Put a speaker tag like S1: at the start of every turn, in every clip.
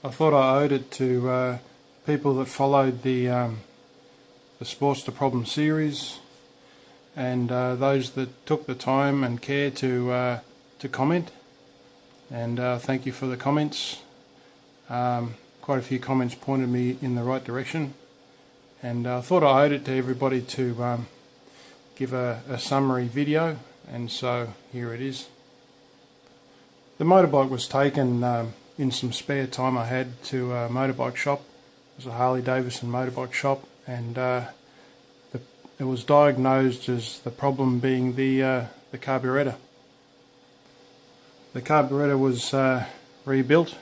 S1: I thought I owed it to people that followed the Sportster problem series, and those that took the time and care to comment. And thank you for the comments. Quite a few comments pointed me in the right direction, and I thought I owed it to everybody to give a summary video, and so here it is. The motorbike was taken in some spare time I had to a motorbike shop. It was a Harley Davidson motorbike shop, and it was diagnosed as the problem being the carburetor. The carburetor was rebuilt.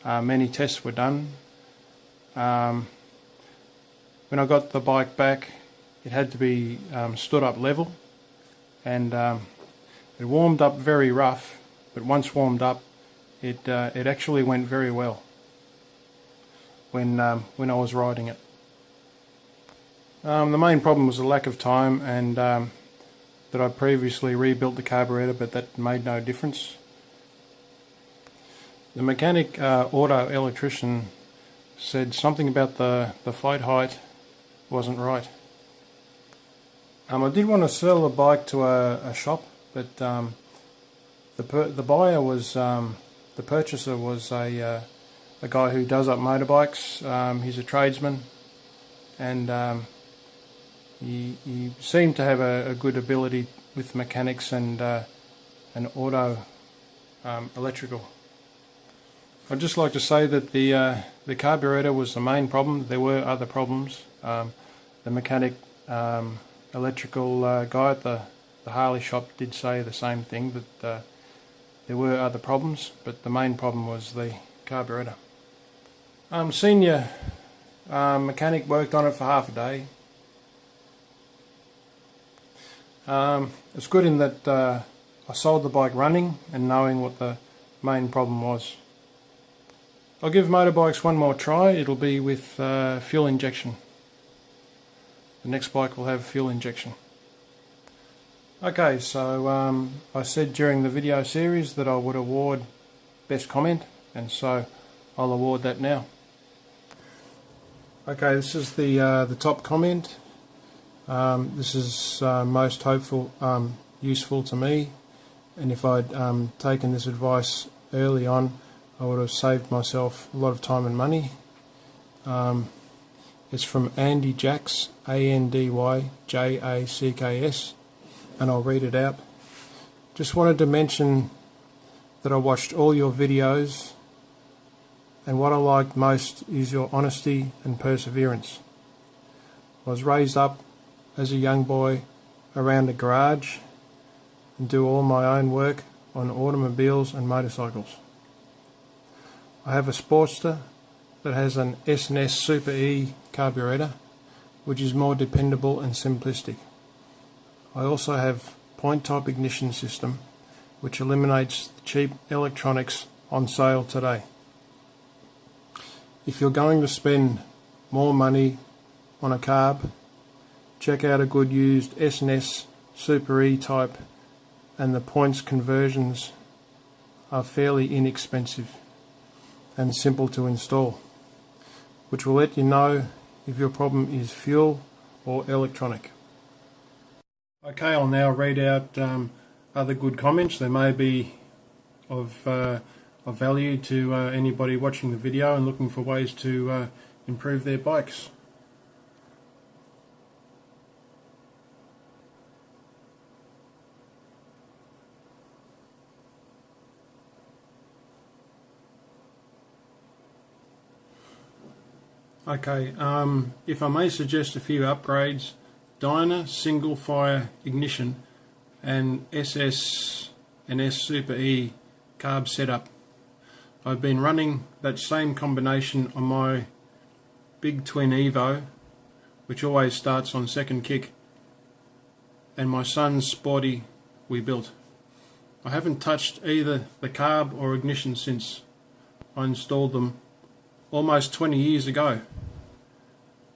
S1: Many tests were done. When I got the bike back, it had to be stood up level, and it warmed up very rough, but once warmed up, it actually went very well when I was riding it. The main problem was the lack of time, and that I previously rebuilt the carburetor, but that made no difference. The mechanic auto electrician said something about the float height wasn't right. I did want to sell the bike to a shop, but the buyer was the purchaser was a guy who does up motorbikes. He's a tradesman, and he seemed to have a good ability with mechanics and auto electrical. I'd just like to say that the carburetor was the main problem. There were other problems. The mechanic electrical guy at the Harley shop did say the same thing, that there were other problems, but the main problem was the carburetor. Senior mechanic worked on it for half a day. It's good in that I sold the bike running and knowing what the main problem was. I'll give motorbikes one more try. It'll be with fuel injection. The next bike will have fuel injection. Okay, so I said during the video series that I would award best comment, and so I'll award that now. Okay, this is the top comment. This is most hopeful, useful to me, and if I'd taken this advice early on, I would have saved myself a lot of time and money. It's from Andy Jacks, ANDYJACKS, and I'll read it out. Just wanted to mention that I watched all your videos, and what I liked most is your honesty and perseverance. I was raised up as a young boy around a garage and do all my own work on automobiles and motorcycles. I have a Sportster that has an S&S Super E carburetor, which is more dependable and simplistic. I also have point type ignition system, which eliminates the cheap electronics on sale today. If you're going to spend more money on a carb, check out a good used S&S Super E type, and the points conversions are fairly inexpensive and simple to install, which will let you know if your problem is fuel or electronic. Okay, I'll now read out other good comments. They may be of value to anybody watching the video and looking for ways to improve their bikes. Okay, if I may suggest a few upgrades: Dyna single fire ignition and SS and S Super E carb setup. I've been running that same combination on my big twin Evo, which always starts on second kick, and my son's Sporty we built. I haven't touched either the carb or ignition since I installed them almost 20 years ago.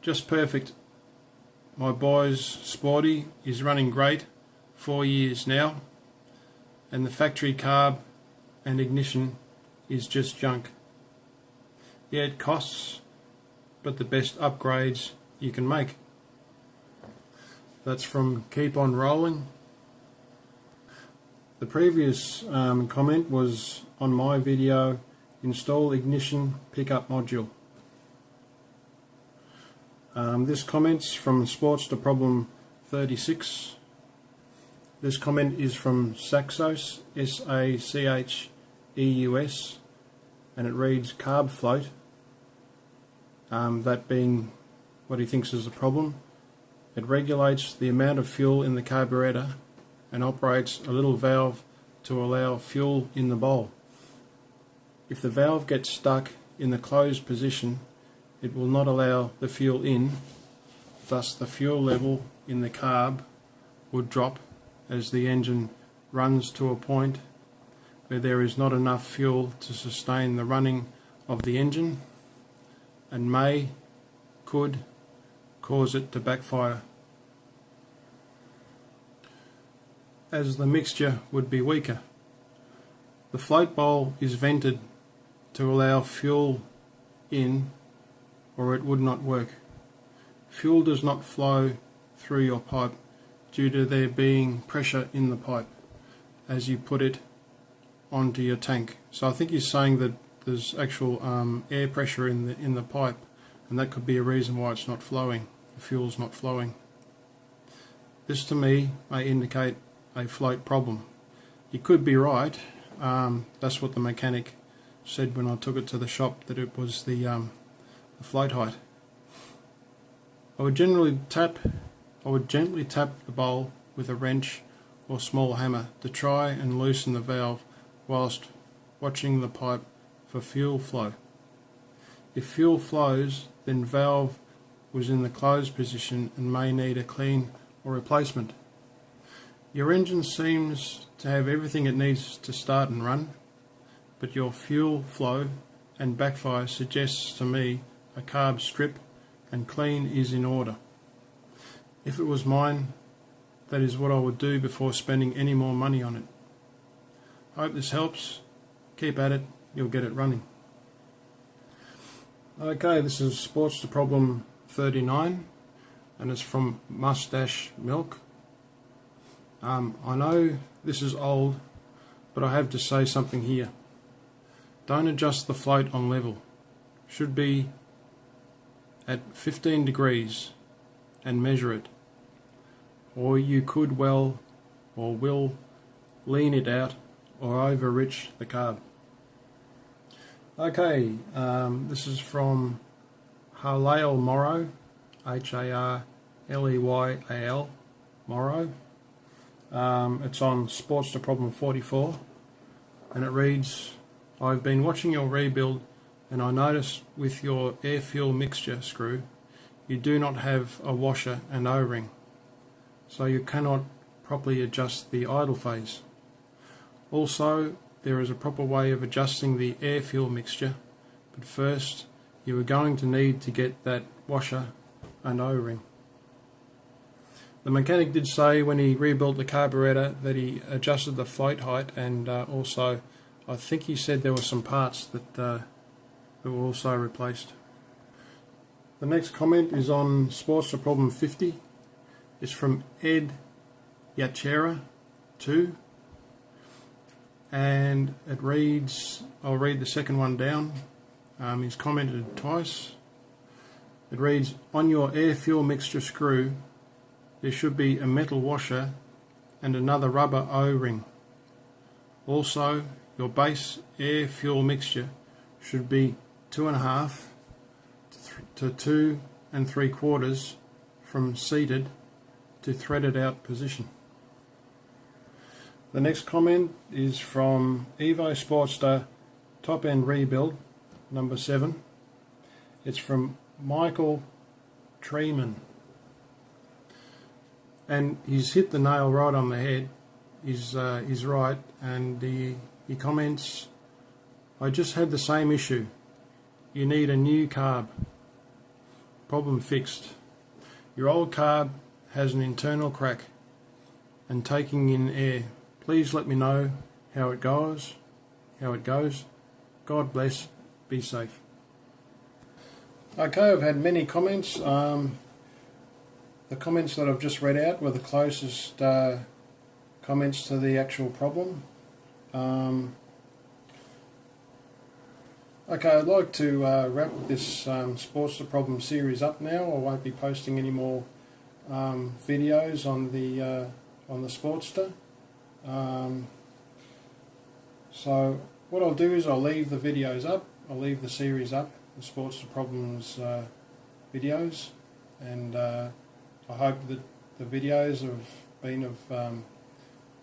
S1: Just perfect. My boy's Sporty is running great, 4 years now, and the factory carb and ignition is just junk. Yeah, it costs, but the best upgrades you can make. That's from Keep On Rolling. The previous comment was on my video, install ignition pickup module. This comment's from Sportster Problem 36. This comment is from Saxos, S-A-C-H-E-U-S, and it reads carb float, that being what he thinks is the problem. It regulates the amount of fuel in the carburetor and operates a little valve to allow fuel in the bowl. If the valve gets stuck in the closed position, it will not allow the fuel in, thus the fuel level in the carb would drop as the engine runs to a point where there is not enough fuel to sustain the running of the engine, and could cause it to backfire, as the mixture would be weaker. The float bowl is vented to allow fuel in, or it would not work. Fuel does not flow through your pipe due to there being pressure in the pipe as you put it onto your tank. So I think he's saying that there's actual air pressure in the pipe, and that could be a reason why it's not flowing. The fuel's not flowing. This to me may indicate a float problem. He could be right. That's what the mechanic said when I took it to the shop, that it was the float height. I would gently tap the bowl with a wrench or small hammer to try and loosen the valve whilst watching the pipe for fuel flow. If fuel flows, then valve was in the closed position and may need a clean or replacement. Your engine seems to have everything it needs to start and run, but your fuel flow and backfire suggests to me a carb strip and clean is in order. If it was mine, that is what I would do before spending any more money on it. I hope this helps. Keep at it, you'll get it running. Okay, this is Sportster Problem 39, and it's from Mustache Milk. I know this is old, but I have to say something here. Don't adjust the float on level. Should be at 15 degrees and measure it. Or you could will lean it out or overrich the carb. Okay, this is from Harleyal Morrow, Harleyal Morrow. It's on Sportster Problem 44, and it reads, I've been watching your rebuild and I noticed with your air-fuel mixture screw you do not have a washer and O-ring, so you cannot properly adjust the idle phase. Also, there is a proper way of adjusting the air-fuel mixture, but first you are going to need to get that washer and O-ring. The mechanic did say when he rebuilt the carburetor that he adjusted the float height, and also I think he said there were some parts that were also replaced. The next comment is on Sportster Problem 50. It's from Ed Yachera 2, and it reads, I'll read the second one down. He's commented twice. It reads, on your air-fuel mixture screw there should be a metal washer and another rubber O-ring. Also, your base air-fuel mixture should be 2.5 to 2 3/4 from seated to threaded out position. The next comment is from Evo Sportster Top End Rebuild number 7. It's from Michael Treeman, and he's hit the nail right on the head. He's right, and he comments, I just had the same issue. You need a new carb. Problem fixed. Your old carb has an internal crack and taking in air. Please let me know how it goes. God bless. Be safe. Okay, I've had many comments. The comments that I've just read out were the closest comments to the actual problem. Okay, I'd like to wrap this Sportster problem series up now. I won't be posting any more videos on the Sportster. So what I'll do is I'll leave the videos up. I'll leave the series up, the Sportster problems videos, and I hope that the videos have been of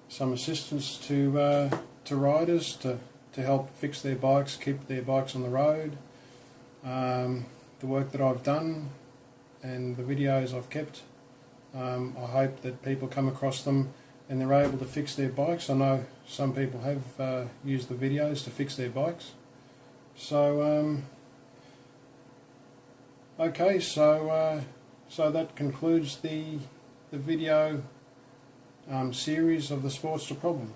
S1: some assistance to riders to help fix their bikes, keep their bikes on the road. The work that I've done and the videos I've kept, I hope that people come across them and they're able to fix their bikes. I know some people have used the videos to fix their bikes. So okay, so that concludes the video series of the Sportster problem.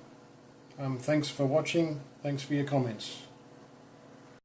S1: Thanks for watching. Thanks for your comments.